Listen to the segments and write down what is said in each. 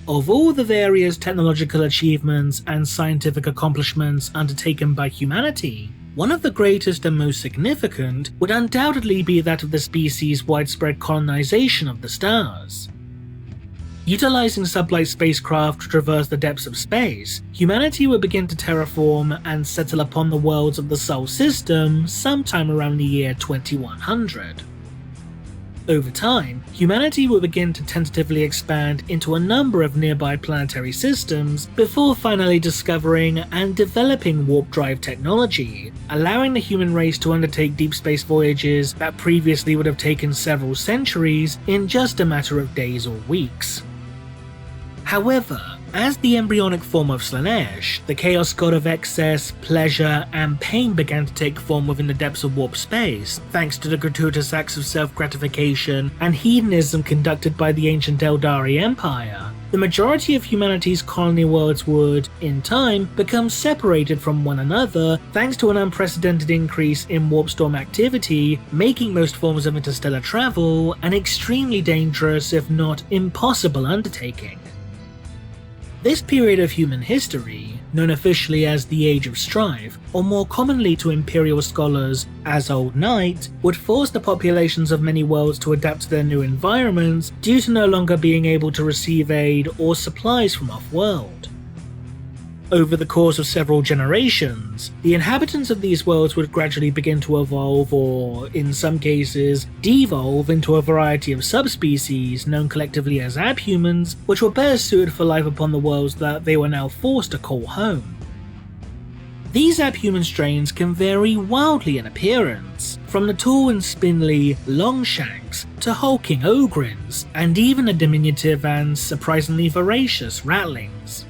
Of all the various technological achievements and scientific accomplishments undertaken by humanity, one of the greatest and most significant would undoubtedly be that of the species' widespread colonization of the stars. Utilizing sublight spacecraft to traverse the depths of space, humanity would begin to terraform and settle upon the worlds of the Sol system sometime around the year 2100. Over time, humanity would begin to tentatively expand into a number of nearby planetary systems before finally discovering and developing warp drive technology, allowing the human race to undertake deep space voyages that previously would have taken several centuries in just a matter of days or weeks. However, as the embryonic form of Slaanesh, the chaos god of excess, pleasure, and pain began to take form within the depths of warp space, thanks to the gratuitous acts of self-gratification and hedonism conducted by the ancient Eldari Empire, the majority of humanity's colony worlds would, in time, become separated from one another thanks to an unprecedented increase in warp storm activity, making most forms of interstellar travel an extremely dangerous, if not impossible, undertaking. This period of human history, known officially as the Age of Strife, or more commonly to Imperial scholars as Old Night, would force the populations of many worlds to adapt to their new environments due to no longer being able to receive aid or supplies from off-world. Over the course of several generations, the inhabitants of these worlds would gradually begin to evolve or, in some cases, devolve into a variety of subspecies known collectively as abhumans, which were better suited for life upon the worlds that they were now forced to call home. These abhuman strains can vary wildly in appearance, from the tall and spindly Longshanks to hulking Ogryns, and even the diminutive and surprisingly voracious Ratlings.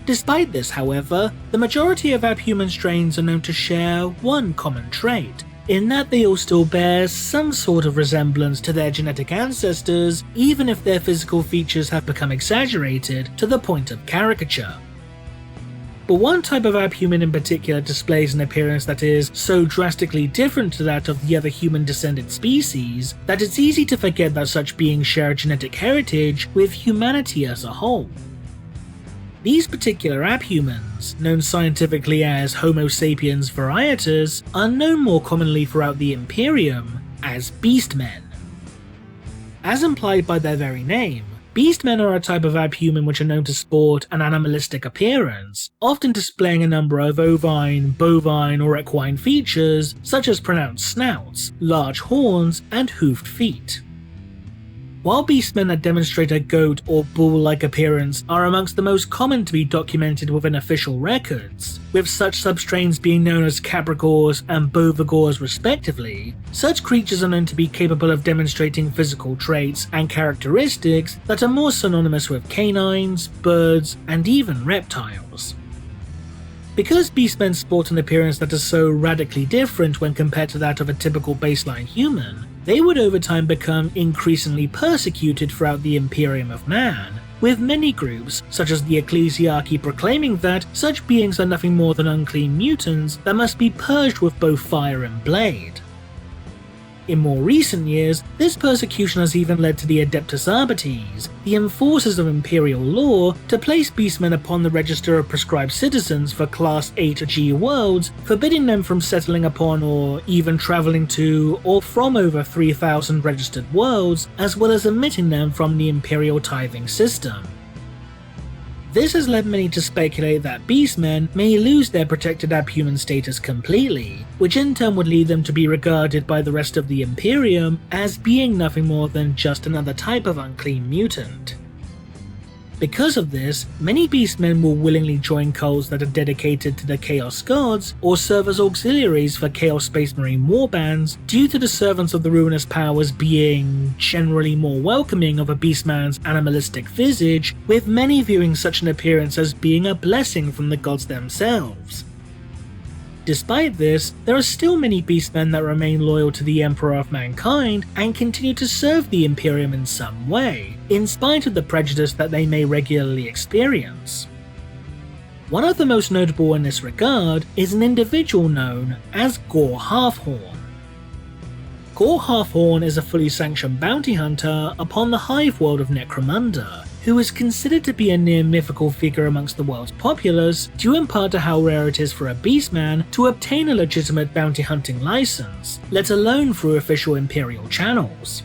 Despite this, however, the majority of abhuman strains are known to share one common trait, in that they all still bear some sort of resemblance to their genetic ancestors, even if their physical features have become exaggerated to the point of caricature. But one type of abhuman in particular displays an appearance that is so drastically different to that of the other human-descended species that it's easy to forget that such beings share a genetic heritage with humanity as a whole. These particular abhumans, known scientifically as Homo sapiens varietas, are known more commonly throughout the Imperium as Beastmen. As implied by their very name, Beastmen are a type of abhuman which are known to sport an animalistic appearance, often displaying a number of ovine, bovine, or equine features such as pronounced snouts, large horns, and hoofed feet. While beastmen that demonstrate a goat or bull-like appearance are amongst the most common to be documented within official records, with such substrains being known as caprigors and bovigors respectively, such creatures are known to be capable of demonstrating physical traits and characteristics that are more synonymous with canines, birds, and even reptiles. Because beastmen sport an appearance that is so radically different when compared to that of a typical baseline human, they would over time become increasingly persecuted throughout the Imperium of Man, with many groups, such as the Ecclesiarchy, proclaiming that such beings are nothing more than unclean mutants that must be purged with both fire and blade. In more recent years, this persecution has even led to the Adeptus Arbites, the enforcers of Imperial law, to place beastmen upon the register of proscribed citizens for Class 8G worlds, forbidding them from settling upon or even travelling to or from over 3,000 registered worlds, as well as omitting them from the Imperial tithing system. This has led many to speculate that beastmen may lose their protected abhuman status completely, which in turn would lead them to be regarded by the rest of the Imperium as being nothing more than just another type of unclean mutant. Because of this, many beastmen will willingly join cults that are dedicated to the Chaos Gods or serve as auxiliaries for Chaos Space Marine warbands due to the servants of the Ruinous Powers being generally more welcoming of a beastman's animalistic visage, with many viewing such an appearance as being a blessing from the gods themselves. Despite this, there are still many beastmen that remain loyal to the Emperor of Mankind and continue to serve the Imperium in some way, in spite of the prejudice that they may regularly experience. One of the most notable in this regard is an individual known as Gor Half-Horn. Gor Half-Horn is a fully sanctioned bounty hunter upon the Hive world of Necromunda, who is considered to be a near mythical figure amongst the world's populace, due in part to how rare it is for a Beastman to obtain a legitimate bounty hunting license, let alone through official Imperial channels.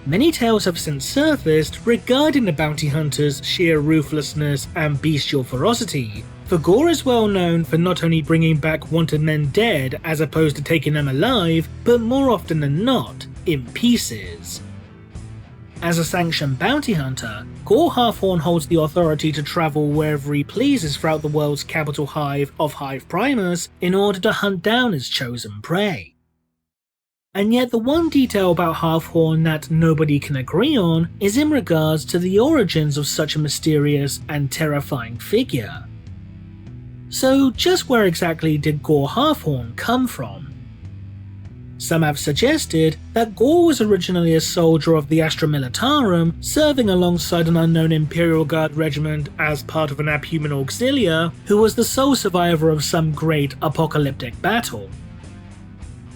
Many tales have since surfaced regarding the bounty hunter's sheer ruthlessness and bestial ferocity, for Gor is well known for not only bringing back wanted men dead as opposed to taking them alive, but more often than not, in pieces. As a sanctioned bounty hunter, Gor Half-Horn holds the authority to travel wherever he pleases throughout the world's capital hive of Hive Primus in order to hunt down his chosen prey. And yet the one detail about Half-Horn that nobody can agree on is in regards to the origins of such a mysterious and terrifying figure. So just where exactly did Gor Half-Horn come from? Some have suggested that Gor was originally a soldier of the Astra Militarum, serving alongside an unknown Imperial Guard regiment as part of an Abhuman auxiliar who was the sole survivor of some great apocalyptic battle.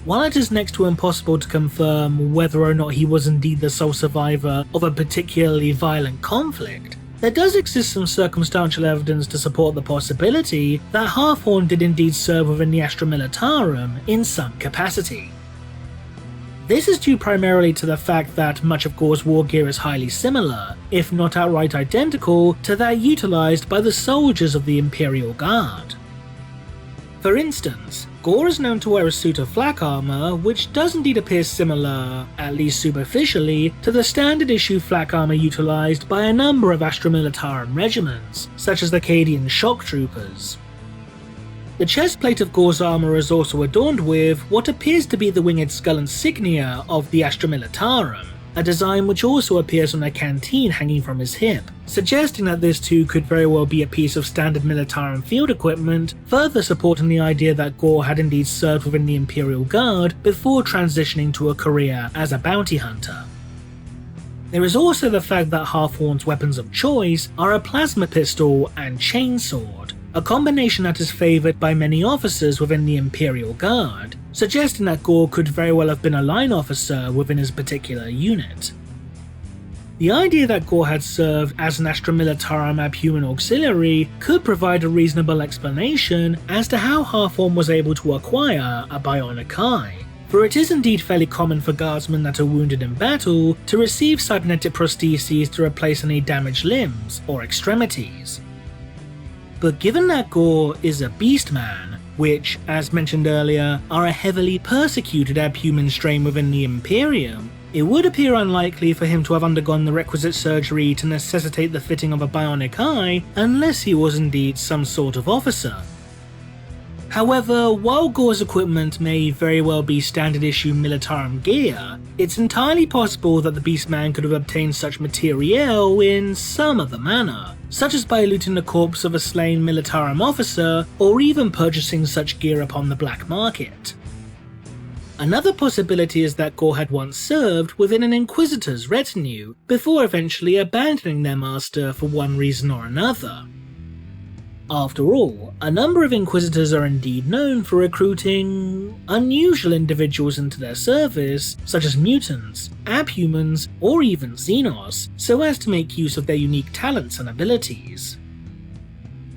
While it is next to impossible to confirm whether or not he was indeed the sole survivor of a particularly violent conflict, there does exist some circumstantial evidence to support the possibility that Half-Horn did indeed serve within the Astra Militarum in some capacity. This is due primarily to the fact that much of Gor's war gear is highly similar, if not outright identical, to that utilised by the soldiers of the Imperial Guard. For instance, Gor is known to wear a suit of flak armour which does indeed appear similar, at least superficially, to the standard issue flak armour utilised by a number of Astra Militarum regiments, such as the Cadian Shock Troopers. The chestplate of Gor's armour is also adorned with what appears to be the winged skull insignia of the Astra Militarum, a design which also appears on a canteen hanging from his hip, suggesting that this too could very well be a piece of standard Militarum field equipment, further supporting the idea that Gor had indeed served within the Imperial Guard before transitioning to a career as a bounty hunter. There is also the fact that Half-Horn's weapons of choice are a plasma pistol and chainsword, a combination that is favoured by many officers within the Imperial Guard, suggesting that Gor could very well have been a line officer within his particular unit. The idea that Gor had served as an Astra Militarum Abhuman auxiliary could provide a reasonable explanation as to how Half-Horn was able to acquire a bionic eye, for it is indeed fairly common for guardsmen that are wounded in battle to receive cybernetic prostheses to replace any damaged limbs or extremities. But given that Gor is a Beastman, which, as mentioned earlier, are a heavily persecuted Abhuman strain within the Imperium, it would appear unlikely for him to have undergone the requisite surgery to necessitate the fitting of a bionic eye unless he was indeed some sort of officer. However, while Gor's equipment may very well be standard issue Militarum gear, it's entirely possible that the Beastman could have obtained such materiel in some other manner, such as by looting the corpse of a slain Militarum officer or even purchasing such gear upon the black market. Another possibility is that Gor had once served within an Inquisitor's retinue before eventually abandoning their master for one reason or another. After all, a number of Inquisitors are indeed known for recruiting unusual individuals into their service, such as mutants, abhumans, or even Xenos, so as to make use of their unique talents and abilities.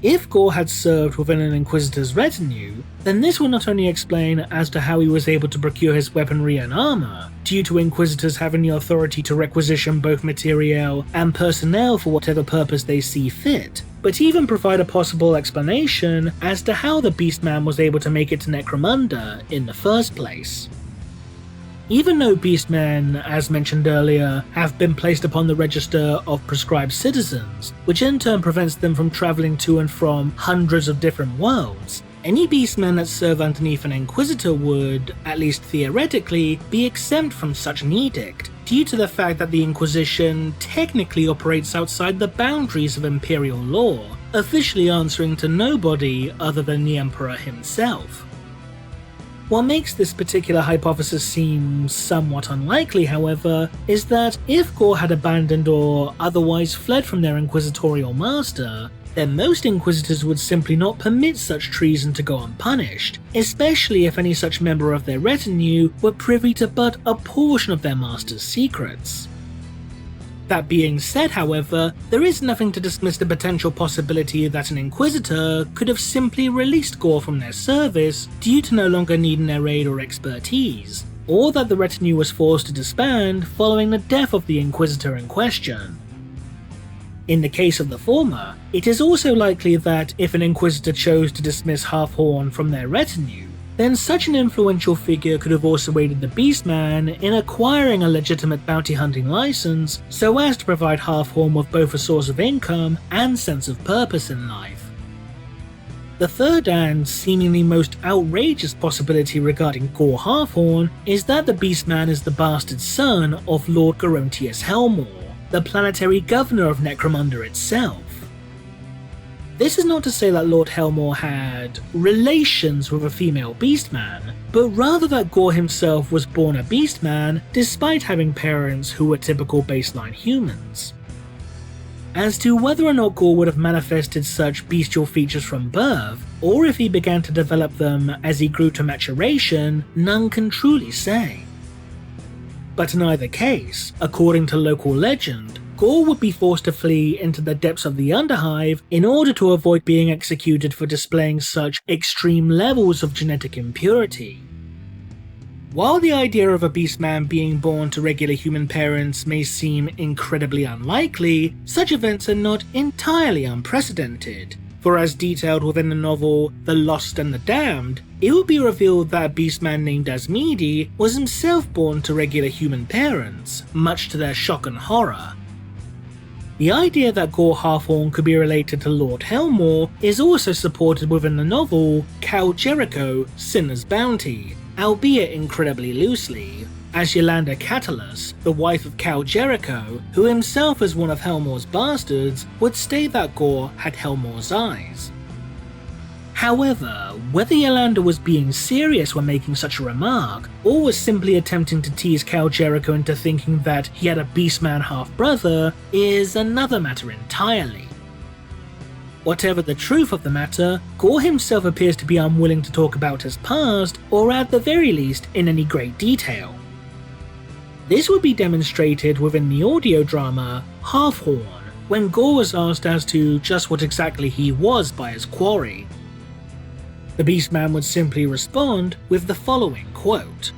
If Gor had served within an Inquisitor's retinue, then this will not only explain as to how he was able to procure his weaponry and armour, due to Inquisitors having the authority to requisition both materiel and personnel for whatever purpose they see fit, but even provide a possible explanation as to how the Beastman was able to make it to Necromunda in the first place. Even though Beastmen, as mentioned earlier, have been placed upon the register of proscribed citizens, which in turn prevents them from travelling to and from hundreds of different worlds, any Beastmen that serve underneath an Inquisitor would, at least theoretically, be exempt from such an edict, due to the fact that the Inquisition technically operates outside the boundaries of Imperial law, officially answering to nobody other than the Emperor himself. What makes this particular hypothesis seem somewhat unlikely, however, is that if Gor had abandoned or otherwise fled from their inquisitorial master, then most Inquisitors would simply not permit such treason to go unpunished, especially if any such member of their retinue were privy to but a portion of their master's secrets. That being said, however, there is nothing to dismiss the potential possibility that an Inquisitor could have simply released Gor from their service due to no longer needing their aid or expertise, or that the retinue was forced to disband following the death of the Inquisitor in question. In the case of the former, it is also likely that if an Inquisitor chose to dismiss Half-Horn from their retinue, then such an influential figure could have also aided the Beastman in acquiring a legitimate bounty hunting license so as to provide Half-Horn with both a source of income and sense of purpose in life. The third and seemingly most outrageous possibility regarding Gor Half-Horn is that the Beastman is the bastard son of Lord Gerontius Helmore, the planetary governor of Necromunda itself. This is not to say that Lord Helmore had relations with a female Beastman, but rather that Gor himself was born a Beastman despite having parents who were typical baseline humans. As to whether or not Gor would have manifested such bestial features from birth, or if he began to develop them as he grew to maturation, none can truly say. But in either case, according to local legend, Gor would be forced to flee into the depths of the Underhive in order to avoid being executed for displaying such extreme levels of genetic impurity. While the idea of a Beastman being born to regular human parents may seem incredibly unlikely, such events are not entirely unprecedented, for as detailed within the novel The Lost and the Damned, it will be revealed that a Beastman named Asmidi was himself born to regular human parents, much to their shock and horror. The idea that Gor Half-Horn could be related to Lord Helmore is also supported within the novel Cal Jericho, Sinner's Bounty, albeit incredibly loosely, as Yolanda Catalus, the wife of Cal Jericho, who himself is one of Helmore's bastards, would state that Gor had Helmore's eyes. However, whether Yolanda was being serious when making such a remark, or was simply attempting to tease Cal Jericho into thinking that he had a Beastman half-brother, is another matter entirely. Whatever the truth of the matter, Gor himself appears to be unwilling to talk about his past, or at the very least in any great detail. This would be demonstrated within the audio drama Half-Horn, when Gor was asked as to just what exactly he was by his quarry. The Beastman would simply respond with the following quote: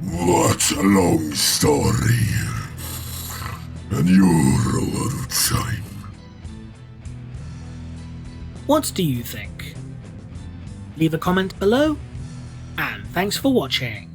"What a long story, and you're a lot of time." What do you think? Leave a comment below, and thanks for watching.